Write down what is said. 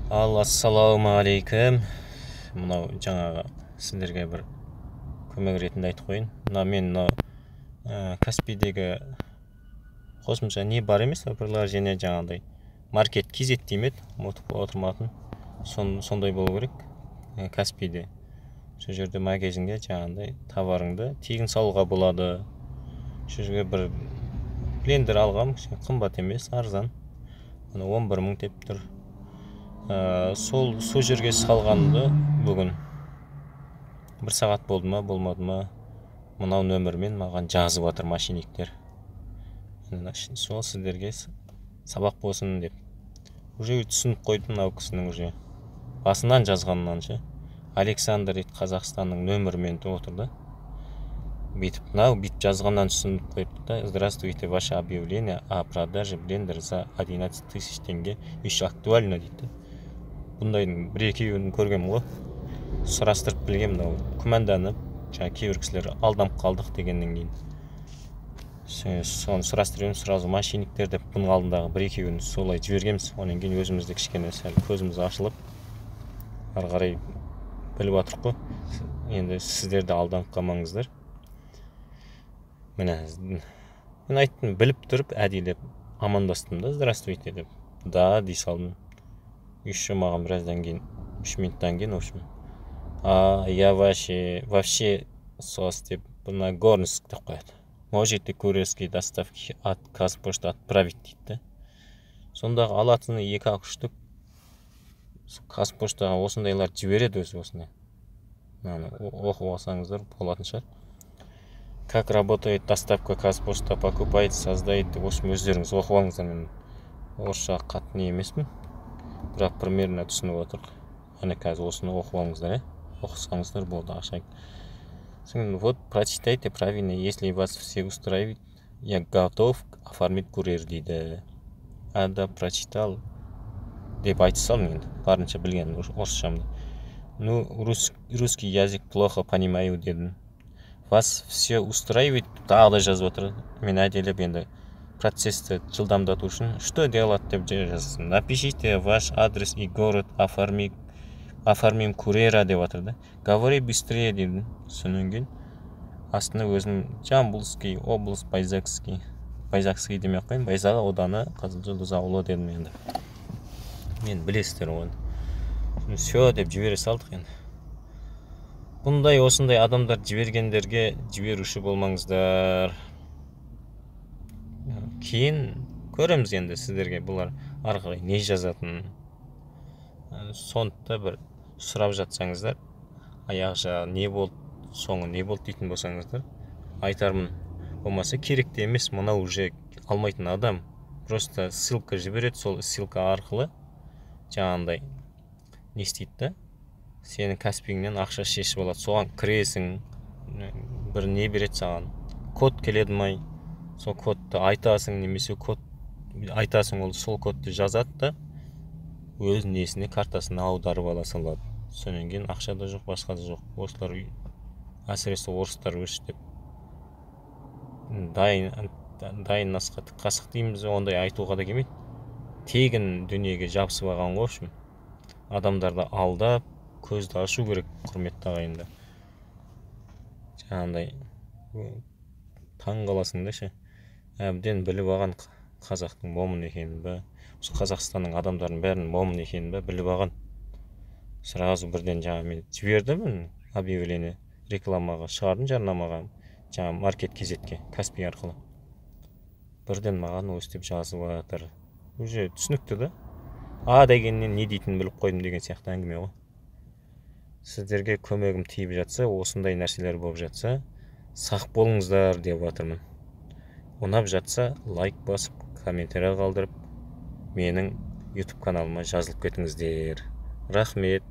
Ассалаумағалейкум. Мынау жаңағы сіздерге бір көмек ретінде айтып қойын. Мен Каспийдегі қосымша не бар емес приложение жаңағыдай маркет KZ деймеді, ұмытып отырматын. Сондай болу керек. Каспийде. Сол жерде магазинге жаңағыдай товарыңды тегін салуға болады. Сол жерге бір блендер алғам, қымбат емес, арзан. 11 мың деп тұр. Сол жерге салғанды бүгін 1 сағат болды ма, болмады ма, мынау нөмірмен маған жазып жатыр машиниктер. Сол сіздерге сабақ болсын деп. Уже түсініп қойдым мынау кісінің уже басынан жазғаннан ше. Александр Қазақстанның нөмірмен отырды. Бүйтіп жазғаннан түсініп қойыпты да. Здравствуйте, ваше объявление о продаже блендер за 11 000 тенге еще актуально дейді. Бұндайдың бір-екеуін көргем ғой. Сұрастырып білгем, мынау күмәнданып, кейбір кісілер алданып қалдық дегеннен кейін. Соны сұрастырып сразу машиниктер деп бұның алдындағы бір-екеуін солай жібергеміз. Онан кейін өзімізді кішкене сәл көзіміз ашылып, ары қарай біліп жатырық қой. Енді сіздер де алданып қалмаңыздар. Мен айттым, біліп тұрып, әдейілеп амандастым да, здравствуйте деп. Да, дей салдым. Еще маған біраздан кейін, 3 минуттан кейін, в общем. Я вообще сос деп, на Горнск деп қояды. Можете курьерские доставки от Казпошты отправить дейді. Сондағы алатыны 2-3 штук Казпоштаға осындайлар жібереді өзі осындай. Оқып алсаңыздар болатын шығар. Как работает доставка Казпошта, покупает, создает деп, в общем, өздеріңіз оқып алыңыздар. Мен орысша қатты не емеспін. Бірақ примерно түсініп отырық. Ана қазір осыны оқып алыңыздар, оқысаңыздар болды, ақша. Вот, прочитайте правильно, если вас все устраивает, я готов оформить курьер дейді. Да, прочитал деп айта салдым енді, барынша білген орысшамды. Русский язык плохо понимаю дедім. Вас все устраивает, тағы да жазып отыр. Мен әдейілеп енді процессті жылдамдату үшін что делать деп жазсын. Напишите ваш адрес и город, оформим курьера деп отыр да. Говори быстрее дедім. Сонан кейін астына өзім Жамбылский, облыс, Байзақский демей қойын. Байзақ ауданы, Қызылжұлдыз ауылы дедім енді. Мен білесіздер оны. Все деп жібере салдық енді. Бұндай осындай адамдар жібергендерге жіберуші болмаңыздар. Кейін көреміз енді сіздерге бұлар ары қарай не жазатын. Сондықта бір сұрап жатсаңыздар, аяқ жағы не болды, соңы не болды дейтін болсаңыздар, айтармын. Болмаса керекті емес, мынау уже алмайтын адам. Просто ссылка жібереді, сол ссылка арқылы жаңағындай не істейді да, сенің Каспийіңнен ақша шешіп алады. Соған кіресің, бір не береді саған, код келеді май, сол кодты айтасың, немесе код айтасың, ол сол кодты жазады да, өз несіне картасына аударып ала салады. Сонан кейін ақша да жоқ, басқа да жоқ. Осылар әсіресе орыстар өшіп дайын насқа қасық дейміз, ондай айтуға да келмейді. Тегін дүниеге жабысып алған ғой, үшін адамдарды алдап, көзді ашу керек, құрметті ағайындар. Жаңағындай таң қаласың да ше. Әбден біліп алған қазақтың момын екенін бе, Қазақстанның адамдардың бәрінің момын екенін бе біліп алған. Сразу бірден жаңа мен жібердім объявление, рекламаға шығардым, жарнамаға, жаңа маркет KZ-ке, Каспий арқылы. Бірден маған өстіп жазып жатыр. Уже түсінікті да. Дегеннен не дейтінін біліп қойдым деген сияқты әңгіме ғой. Сіздерге көмегім тиіп жатса, осындай нәрселер болып жатса, сақ болыңыздар деп жатырмын. Ұнап жатса, лайк басып, комментарий қалдырып, менің YouTube каналыма жазылып кетіңіздер. Рахмет.